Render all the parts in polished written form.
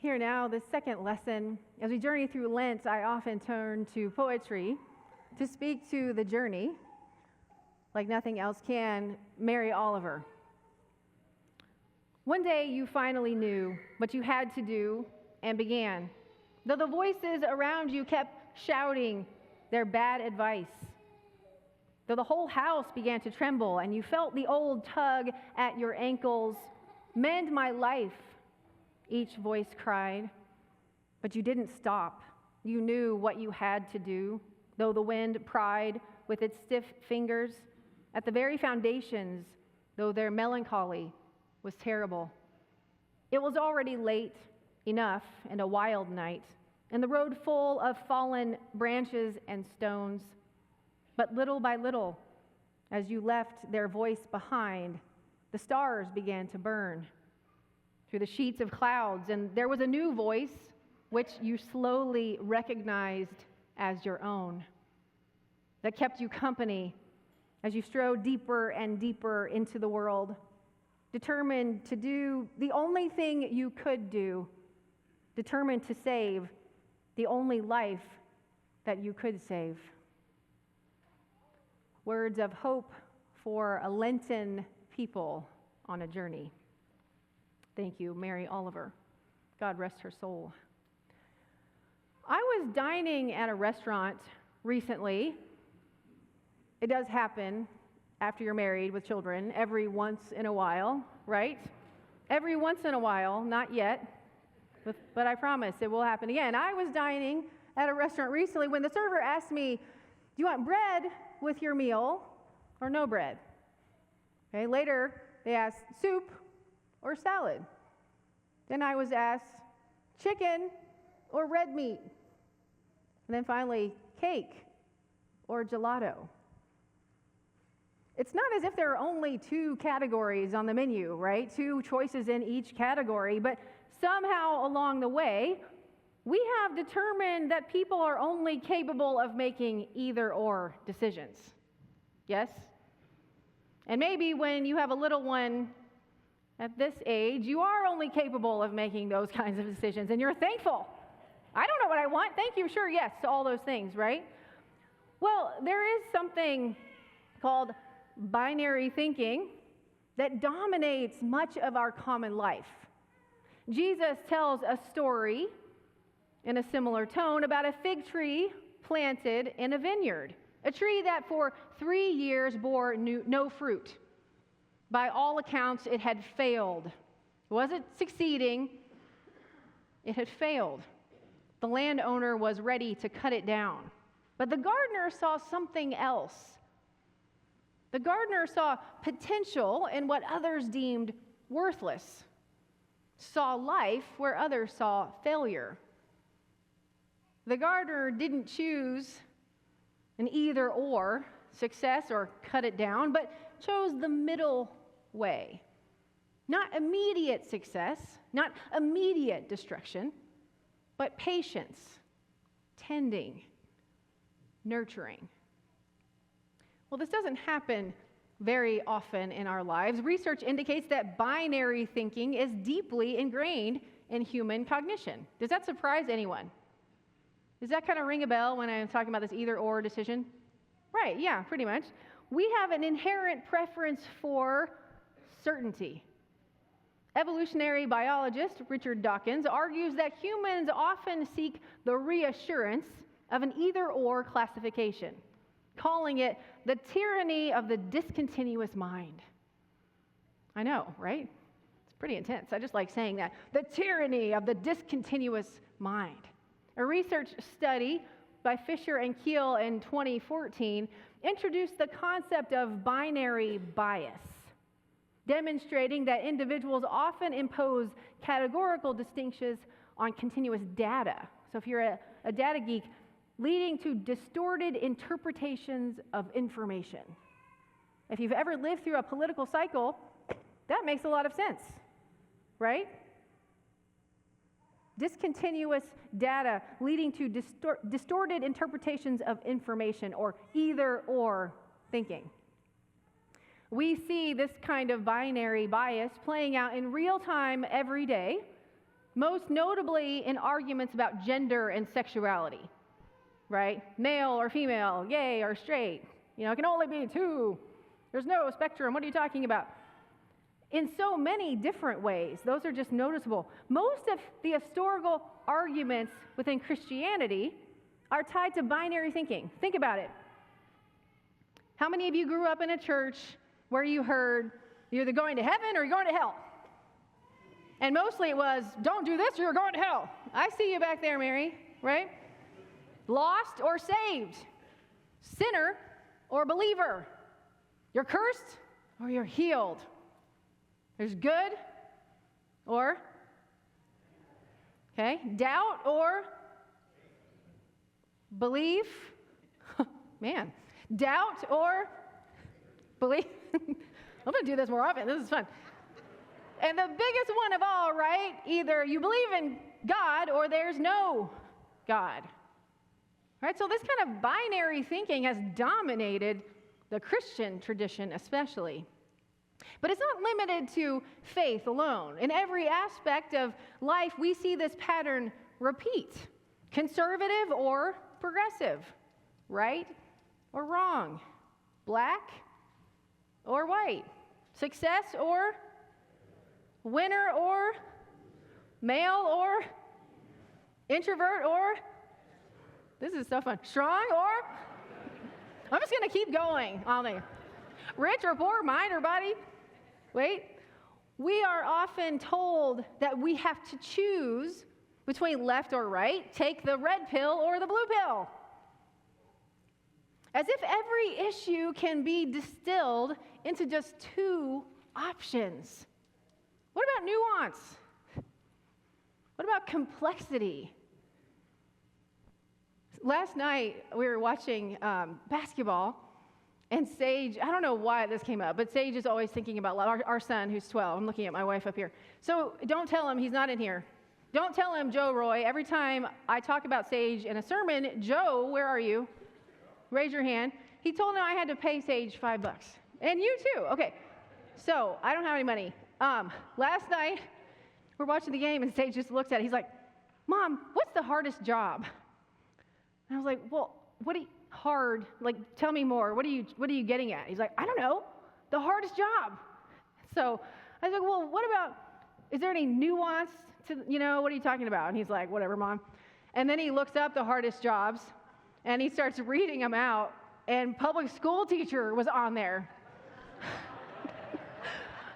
Here now, the second lesson. As we journey through Lent, I often turn to poetry to speak to the journey, like nothing else can. Mary Oliver. One day you finally knew what you had to do and began, though the voices around you kept shouting their bad advice, though the whole house began to tremble and you felt the old tug at your ankles. Mend my life, each voice cried, but you didn't stop. You knew what you had to do, though the wind pried with its stiff fingers at the very foundations, though their melancholy was terrible. It was already late enough and a wild night, and the road full of fallen branches and stones. But little by little, as you left their voice behind, the stars began to burn through the sheets of clouds, and there was a new voice which you slowly recognized as your own, that kept you company as you strode deeper and deeper into the world, determined to do the only thing you could do, determined to save the only life that you could save. Words of hope for a Lenten people on a journey. Thank you, Mary Oliver. God rest her soul. I was dining at a restaurant recently. It does happen after you're married with children every once in a while, right? Every once in a while, not yet, but I promise it will happen again. I was dining at a restaurant recently when the server asked me, "Do you want bread with your meal or no bread?" Okay, later they asked, "Soup or salad?" Then I was asked, "Chicken or red meat?" And then finally, "Cake or gelato?" It's not as if there are only two categories on the menu, right? Two choices in each category, but somehow along the way, we have determined that people are only capable of making either or decisions. Yes? And maybe when you have a little one at this age, you are only capable of making those kinds of decisions, and you're thankful. I don't know what I want. Thank you. Sure, yes, to all those things, right? Well, there is something called binary thinking that dominates much of our common life. Jesus tells a story in a similar tone about a fig tree planted in a vineyard, a tree that for 3 years bore no fruit. By all accounts, it had failed. It wasn't succeeding, it had failed. The landowner was ready to cut it down. But the gardener saw something else. The gardener saw potential in what others deemed worthless, saw life where others saw failure. The gardener didn't choose an either or, success or cut it down, but chose the middle way. Not immediate success, not immediate destruction, but patience, tending, nurturing. Well, this doesn't happen very often in our lives. Research indicates that binary thinking is deeply ingrained in human cognition. Does that surprise anyone? Does that kind of ring a bell when I'm talking about this either-or decision? Right, yeah, pretty much. We have an inherent preference for certainty. Evolutionary biologist Richard Dawkins argues that humans often seek the reassurance of an either-or classification, calling it the tyranny of the discontinuous mind. I know, right? It's pretty intense. I just like saying that. The tyranny of the discontinuous mind. A research study by Fisher and Keel in 2014 introduced the concept of binary bias, demonstrating that individuals often impose categorical distinctions on continuous data. So if you're a data geek, leading to distorted interpretations of information. If you've ever lived through a political cycle, that makes a lot of sense, right? Discontinuous data leading to distorted interpretations of information, or either-or thinking. We see this kind of binary bias playing out in real time every day most notably in arguments about gender and sexuality, right? Male or female, gay or straight. It can only be two. There's no spectrum. What are you talking about? In so many different ways. Those are just noticeable. Most of the historical arguments within Christianity are tied to binary thinking. Think about it. How many of you grew up in a church where you heard you're either going to heaven or you're going to hell? And mostly it was, don't do this or you're going to hell. I see you back there, Mary, right? Lost or saved. Sinner or believer. You're cursed or you're healed. There's good or, doubt or belief. Man, doubt or belief. I'm going to do this more often. This is fun. And the biggest one of all, right? Either you believe in God or there's no God. Right? So this kind of binary thinking has dominated the Christian tradition especially. But it's not limited to faith alone. In every aspect of life, we see this pattern repeat. Conservative or progressive. Right or wrong. Black or white. Success or winner or male or introvert or, this is so fun, strong or, I'm just going to keep going on there. Rich or poor, mind or body. Wait. We are often told that we have to choose between left or right, take the red pill or the blue pill. As if every issue can be distilled into just two options. What about nuance? What about complexity? Last night, we were watching basketball, and Sage, I don't know why this came up, but Sage is always thinking about our son, who's 12. I'm looking at my wife up here. So don't tell him he's not in here. Don't tell him, Joe Roy. Every time I talk about Sage in a sermon, Joe, where are you? Raise your hand. He told him I had to pay Sage $5. And you too. Okay. So I don't have any money. Last night, we're watching the game, and Sage just looks at it. He's like, Mom, what's the hardest job? And I was like, well, hard? Like, tell me more. What are you getting at? He's like, I don't know. The hardest job. So I was like, well, what about, is there any nuance to, what are you talking about? And he's like, whatever, Mom. And then he looks up the hardest jobs, and he starts reading them out, and public school teacher was on there.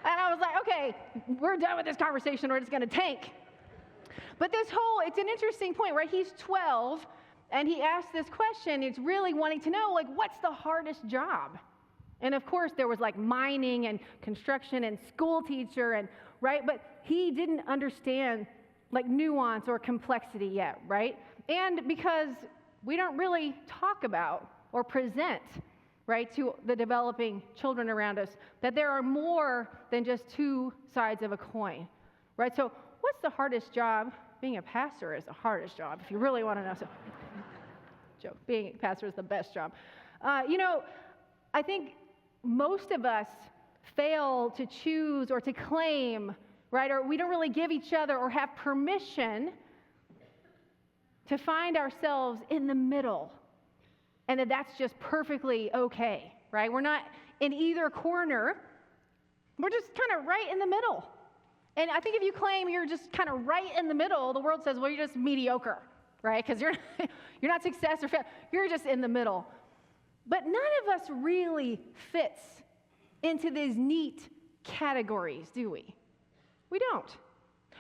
And I was like, okay, we're done with this conversation, or it's going to tank. But it's an interesting point, right? He's 12, and he asked this question. It's really wanting to know, what's the hardest job? And of course, there was mining and construction and school teacher, right? But he didn't understand nuance or complexity yet, right? And because we don't really talk about or present, right, to the developing children around us, that there are more than just two sides of a coin, right? So what's the hardest job? Being a pastor is the hardest job, if you really want to know. So, joke, being a pastor is the best job. I think most of us fail to choose or to claim, right, or we don't really give each other or have permission to find ourselves in the middle. And that's just perfectly okay, right? We're not in either corner. We're just kind of right in the middle. And I think if you claim you're just kind of right in the middle, the world says, well, you're just mediocre, right? Because you're not success or failure. You're just in the middle. But none of us really fits into these neat categories, do we? We don't.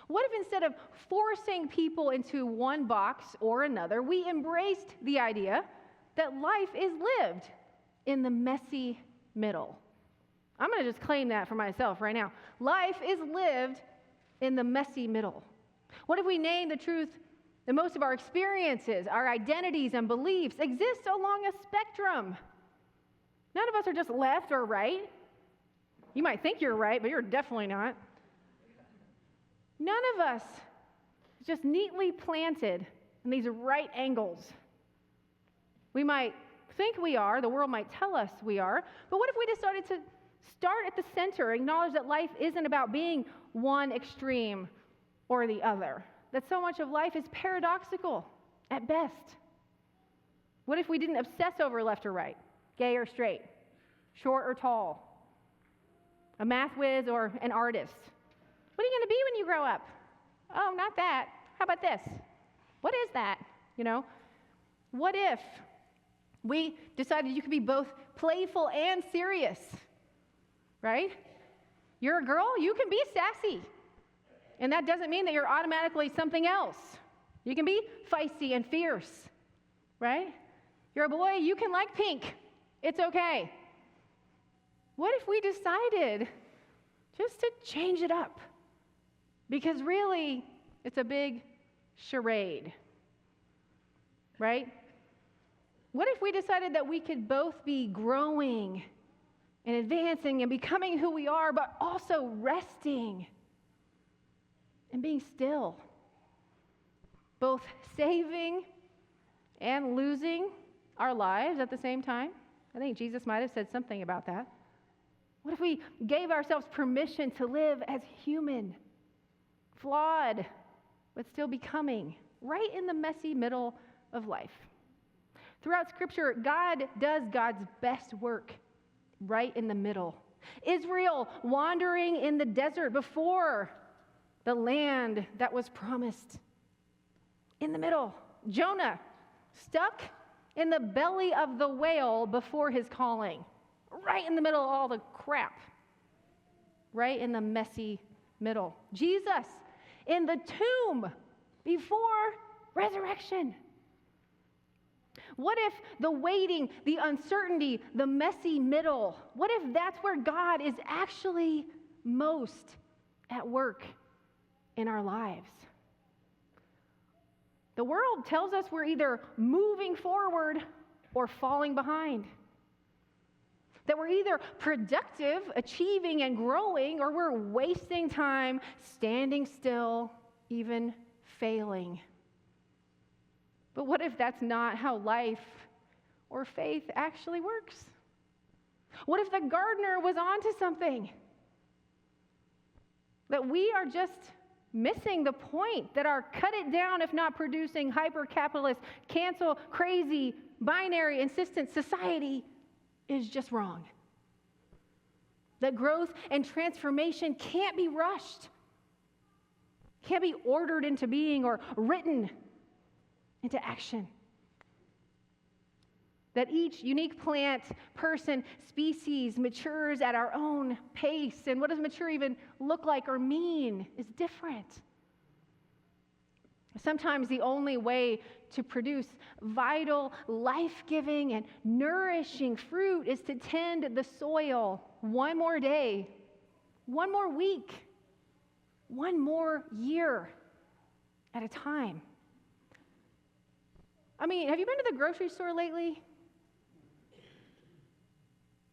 What if instead of forcing people into one box or another, we embraced the idea that life is lived in the messy middle? I'm going to just claim that for myself right now. Life is lived in the messy middle. What if we name the truth that most of our experiences, our identities and beliefs exist along a spectrum? None of us are just left or right. You might think you're right, but you're definitely not. None of us is just neatly planted in these right angles. We might think we are, the world might tell us we are, but what if we decided to start at the center, acknowledge that life isn't about being one extreme or the other? that so much of life is paradoxical at best? What if we didn't obsess over left or right, gay or straight, short or tall, a math whiz or an artist? What are you going to be when you grow up? Oh, not that. How about this? What is that? What if we decided you could be both playful and serious, right? You're a girl, you can be sassy. And that doesn't mean that you're automatically something else. You can be feisty and fierce, right? You're a boy, you can like pink. It's okay. What if we decided just to change it up? Because really, it's a big charade, right? What if we decided that we could both be growing and advancing and becoming who we are, but also resting and being still, both saving and losing our lives at the same time? I think Jesus might have said something about that. What if we gave ourselves permission to live as human, flawed, but still becoming, right in the messy middle of life? Throughout Scripture, God does God's best work right in the middle. Israel wandering in the desert before the land that was promised. In the middle. Jonah stuck in the belly of the whale before his calling. Right in the middle of all the crap. Right in the messy middle. Jesus in the tomb before resurrection. What if the waiting, the uncertainty, the messy middle, what if that's where God is actually most at work in our lives? The world tells us we're either moving forward or falling behind. That we're either productive, achieving and growing, or we're wasting time, standing still, even failing. But what if that's not how life or faith actually works? What if the gardener was onto something? That we are just missing the point, that our cut it down if not producing hyper-capitalist, cancel, crazy, binary, insistent society is just wrong. That growth and transformation can't be rushed, can't be ordered into being or written into action. That each unique plant, person, species matures at our own pace. And what does mature even look like or mean is different. Sometimes the only way to produce vital, life-giving, and nourishing fruit is to tend the soil one more day, one more week, one more year at a time. I mean, have you been to the grocery store lately?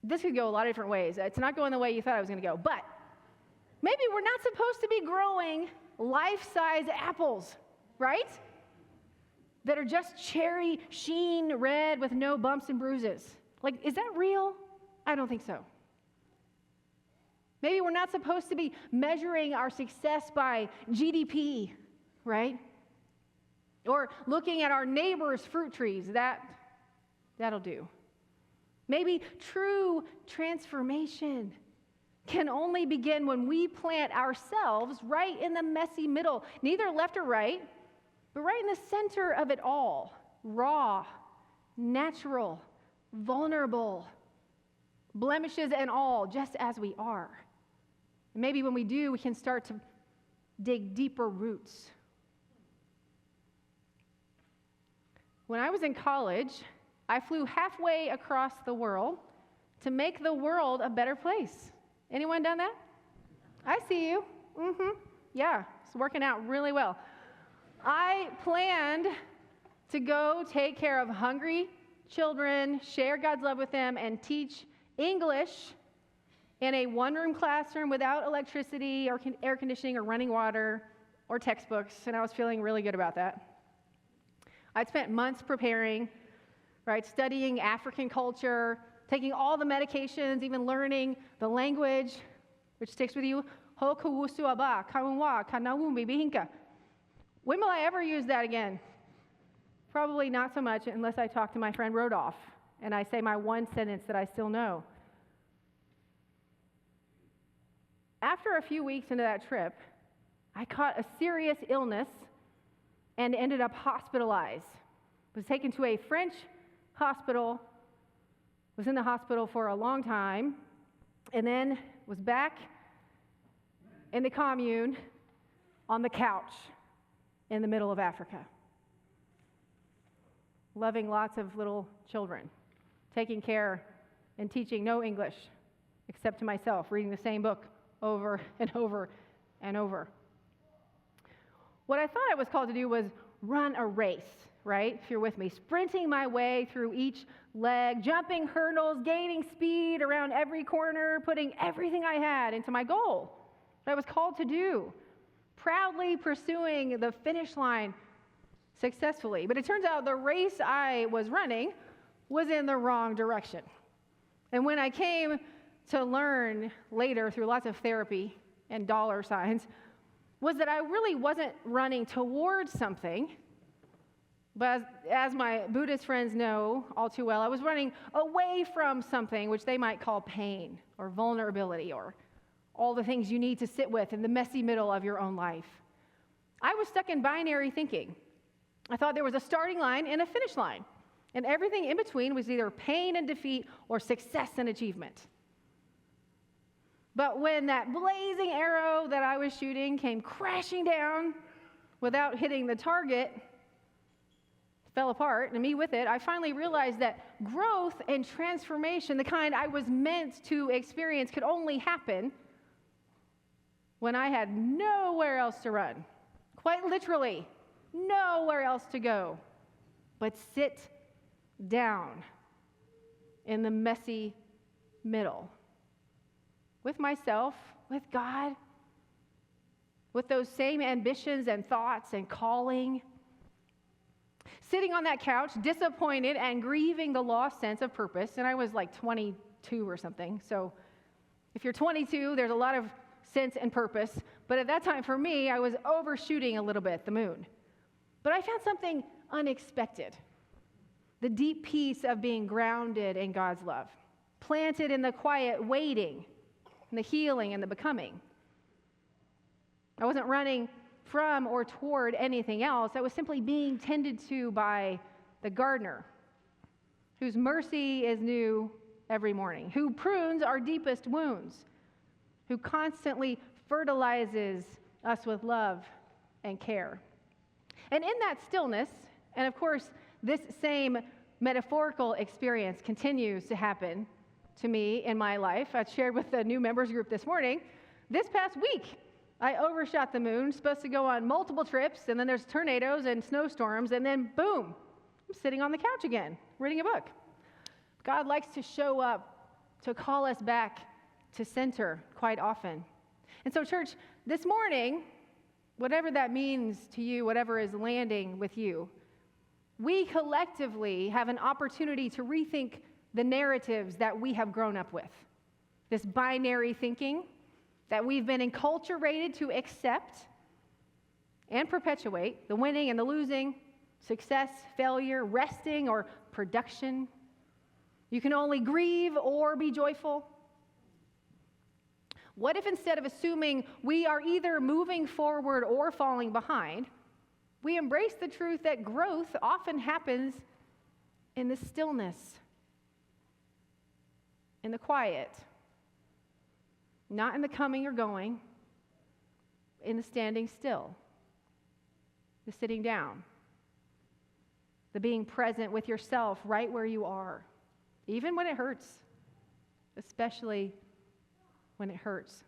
This could go a lot of different ways. It's not going the way you thought it was going to go. But maybe we're not supposed to be growing life-size apples, right? That are just cherry sheen red with no bumps and bruises. Like, is that real? I don't think so. Maybe we're not supposed to be measuring our success by GDP, right? Or looking at our neighbor's fruit trees. That'll do. Maybe true transformation can only begin when we plant ourselves right in the messy middle, neither left or right, but right in the center of it all, raw, natural, vulnerable, blemishes and all, just as we are. And maybe when we do, we can start to dig deeper roots. When I was in college, I flew halfway across the world to make the world a better place. Anyone done that? I see you. Yeah, it's working out really well. I planned to go take care of hungry children, share God's love with them, and teach English in a one-room classroom without electricity or air conditioning or running water or textbooks, and I was feeling really good about that. I'd spent months preparing, right, studying African culture, taking all the medications, even learning the language, which sticks with you. When will I ever use that again? Probably not so much unless I talk to my friend Rodolph and I say my one sentence that I still know. After a few weeks into that trip, I caught a serious illness and ended up hospitalized. Was taken to a French hospital, was in the hospital for a long time, and then was back in the commune on the couch in the middle of Africa, loving lots of little children, taking care and teaching no English except to myself, reading the same book over and over and over. What I thought I was called to do was run a race, right? If you're with me, sprinting my way through each leg, jumping hurdles, gaining speed around every corner, putting everything I had into my goal that I was called to do, proudly pursuing the finish line successfully. But it turns out the race I was running was in the wrong direction. And when I came to learn later through lots of therapy and dollar signs, was that I really wasn't running towards something, but as my Buddhist friends know all too well, I was running away from something which they might call pain or vulnerability or all the things you need to sit with in the messy middle of your own life. I was stuck in binary thinking. I thought there was a starting line and a finish line, and everything in between was either pain and defeat or success and achievement. But when that blazing arrow that I was shooting came crashing down without hitting the target, fell apart, and me with it, I finally realized that growth and transformation, the kind I was meant to experience, could only happen when I had nowhere else to run. Quite literally, nowhere else to go but sit down in the messy middle. With myself, with God, with those same ambitions and thoughts and calling. Sitting on that couch, disappointed and grieving the lost sense of purpose. And I was like 22 or something. So if you're 22, there's a lot of sense and purpose. But at that time, for me, I was overshooting a little bit the moon. But I found something unexpected. The deep peace of being grounded in God's love. Planted in the quiet waiting. And the healing and the becoming. I wasn't running from or toward anything else. I was simply being tended to by the gardener, whose mercy is new every morning, who prunes our deepest wounds, who constantly fertilizes us with love and care. And in that stillness, and of course, this same metaphorical experience continues to happen to me in my life. I shared with the new members group this morning. This past week, I overshot the moon, supposed to go on multiple trips, and then there's tornadoes and snowstorms, and then boom, I'm sitting on the couch again, reading a book. God likes to show up to call us back to center quite often. And so, church, this morning, whatever that means to you, whatever is landing with you, we collectively have an opportunity to rethink the narratives that we have grown up with. This binary thinking that we've been enculturated to accept and perpetuate, the winning and the losing, success, failure, resting, or production. You can only grieve or be joyful. What if instead of assuming we are either moving forward or falling behind, we embrace the truth that growth often happens in the stillness, in the quiet, not in the coming or going, in the standing still, the sitting down, the being present with yourself right where you are, even when it hurts, especially when it hurts.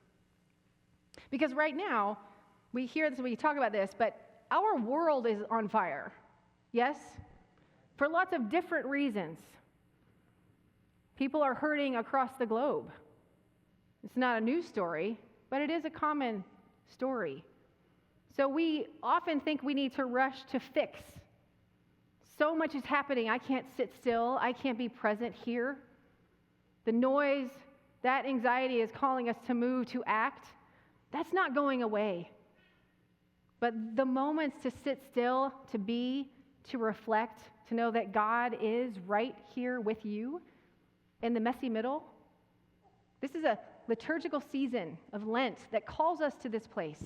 Because right now, we hear this, we talk about this, but our world is on fire, yes? For lots of different reasons. People are hurting across the globe. It's not a news story, but it is a common story. So we often think we need to rush to fix. So much is happening, I can't sit still, I can't be present here. The noise, that anxiety is calling us to move, to act. That's not going away. but the moments to sit still, to be, to reflect, to know that God is right here with you in the messy middle. This is a liturgical season of Lent that calls us to this place.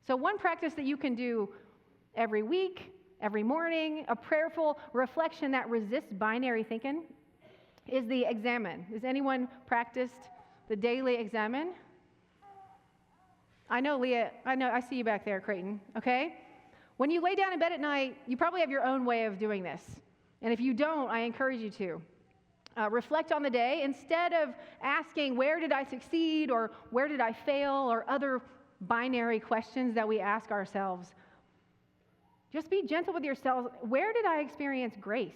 So one practice that you can do every week, every morning, a prayerful reflection that resists binary thinking, is the examine. Has anyone practiced the daily examine? I know, Leah, I see you back there, Creighton, okay? When you lay down in bed at night, you probably have your own way of doing this. And if you don't, I encourage you to. Reflect on the day. Instead of asking, where did I succeed, or where did I fail, or other binary questions that we ask ourselves, just be gentle with yourselves. Where did I experience grace?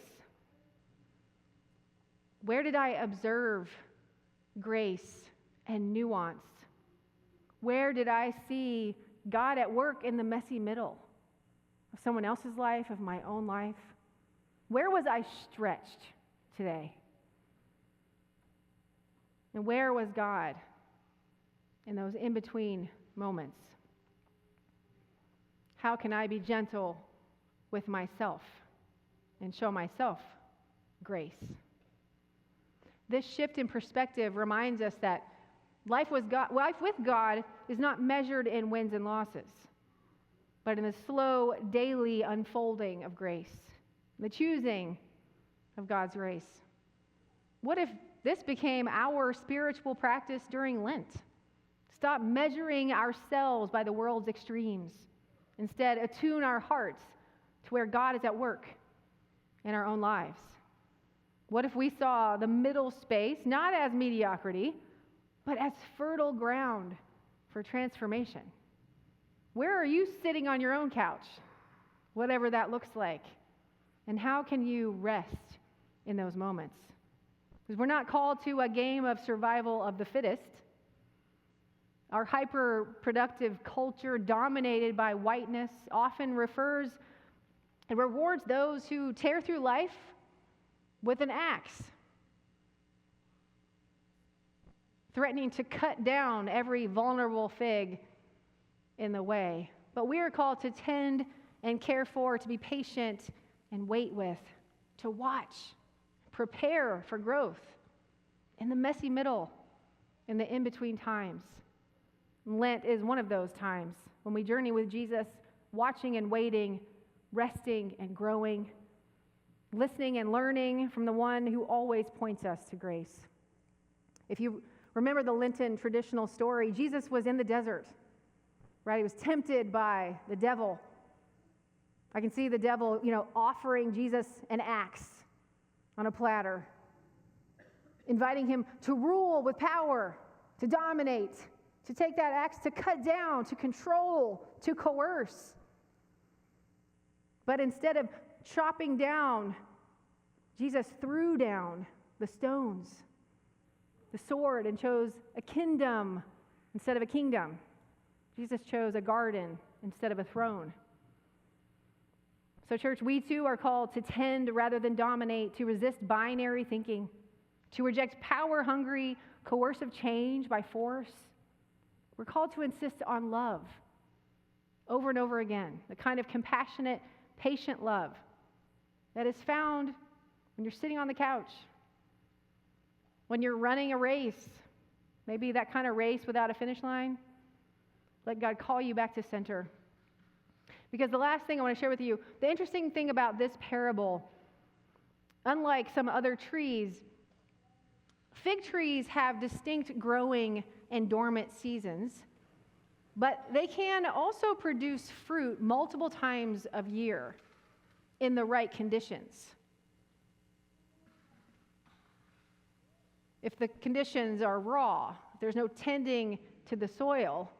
Where did I observe grace and nuance? Where did I see God at work in the messy middle of someone else's life, of my own life? Where was I stretched today? And where was God in those in-between moments? How can I be gentle with myself and show myself grace? This shift in perspective reminds us that life with God is not measured in wins and losses, but in the slow daily unfolding of grace, the choosing of God's grace. What if this became our spiritual practice during Lent? Stop measuring ourselves by the world's extremes. Instead, attune our hearts to where God is at work in our own lives. What if we saw the middle space not as mediocrity, but as fertile ground for transformation? Where are you sitting on your own couch, whatever that looks like? And how can you rest in those moments? Because we're not called to a game of survival of the fittest. Our hyper-productive culture, dominated by whiteness, often refers and rewards those who tear through life with an axe, threatening to cut down every vulnerable fig in the way. But we are called to tend and care for, to be patient and wait with, to watch, prepare for growth in the messy middle, in the in-between times. Lent is one of those times when we journey with Jesus, watching and waiting, resting and growing, listening and learning from the one who always points us to grace. If you remember the Lenten traditional story, Jesus was in the desert, right? He was tempted by the devil. I can see the devil, offering Jesus an axe on a platter, inviting him to rule with power, to dominate, to take that axe, to cut down, to control, to coerce. But instead of chopping down, Jesus threw down the stones, the sword, and chose a kingdom instead of a kingdom. Jesus chose a garden instead of a throne. So, church, we too are called to tend rather than dominate, to resist binary thinking, to reject power-hungry, coercive change by force. We're called to insist on love over and over again, the kind of compassionate, patient love that is found when you're sitting on the couch, when you're running a race, maybe that kind of race without a finish line. Let God call you back to center. Because the last thing I want to share with you, the interesting thing about this parable, unlike some other trees, fig trees have distinct growing and dormant seasons, but they can also produce fruit multiple times of year in the right conditions. If the conditions are raw, if there's no tending to the soil,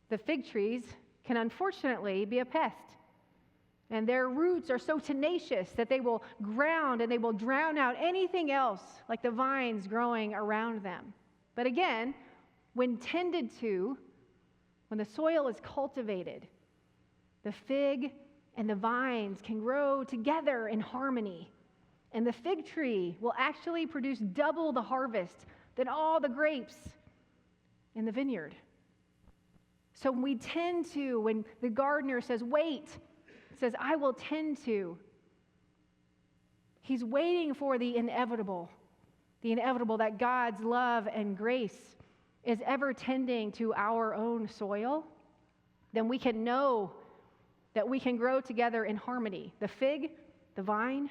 the fig trees can unfortunately be a pest. And their roots are so tenacious that they will ground and they will drown out anything else, like the vines growing around them. But again, when tended to, when the soil is cultivated, the fig and the vines can grow together in harmony. And the fig tree will actually produce double the harvest than all the grapes in the vineyard. So we tend to, when the gardener says, wait, says, I will tend to. He's waiting for the inevitable that God's love and grace is ever tending to our own soil. Then we can know that we can grow together in harmony. The fig, the vine,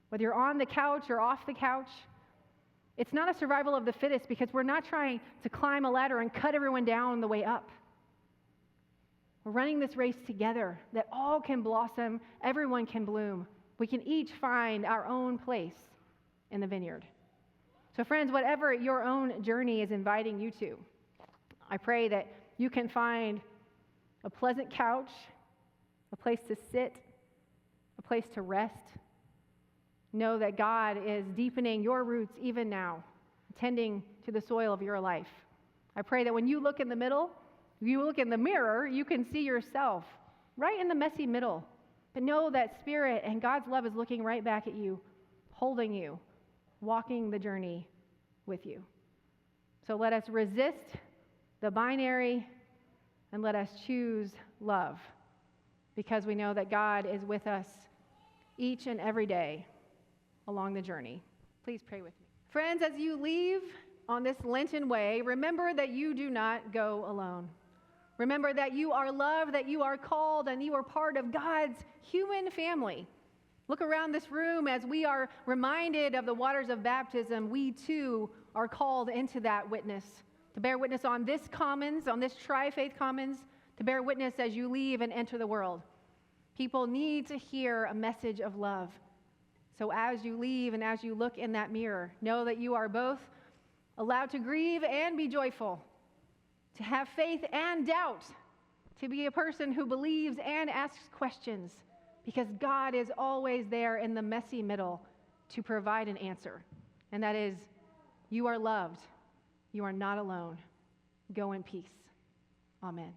whether you're on the couch or off the couch, it's not a survival of the fittest because we're not trying to climb a ladder and cut everyone down on the way up. We're running this race together that all can blossom, everyone can bloom. We can each find our own place in the vineyard. So friends, whatever your own journey is inviting you to, I pray that you can find a pleasant couch, a place to sit, a place to rest. Know that God is deepening your roots even now, tending to the soil of your life. I pray that when you look in the middle, you look in the mirror, you can see yourself right in the messy middle. But know that Spirit and God's love is looking right back at you, holding you, walking the journey with you. So let us resist the binary and let us choose love, because we know that God is with us each and every day along the journey. Please pray with me. Friends, as you leave on this Lenten way, remember that you do not go alone. Remember that you are loved, that you are called, and you are part of God's human family. Look around this room as we are reminded of the waters of baptism. We too are called into that witness, to bear witness on this commons, on this tri-faith commons, to bear witness as you leave and enter the world. People need to hear a message of love. So as you leave and as you look in that mirror, know that you are both allowed to grieve and be joyful, to have faith and doubt, to be a person who believes and asks questions, because God is always there in the messy middle to provide an answer. And that is, you are loved. You are not alone. Go in peace. Amen.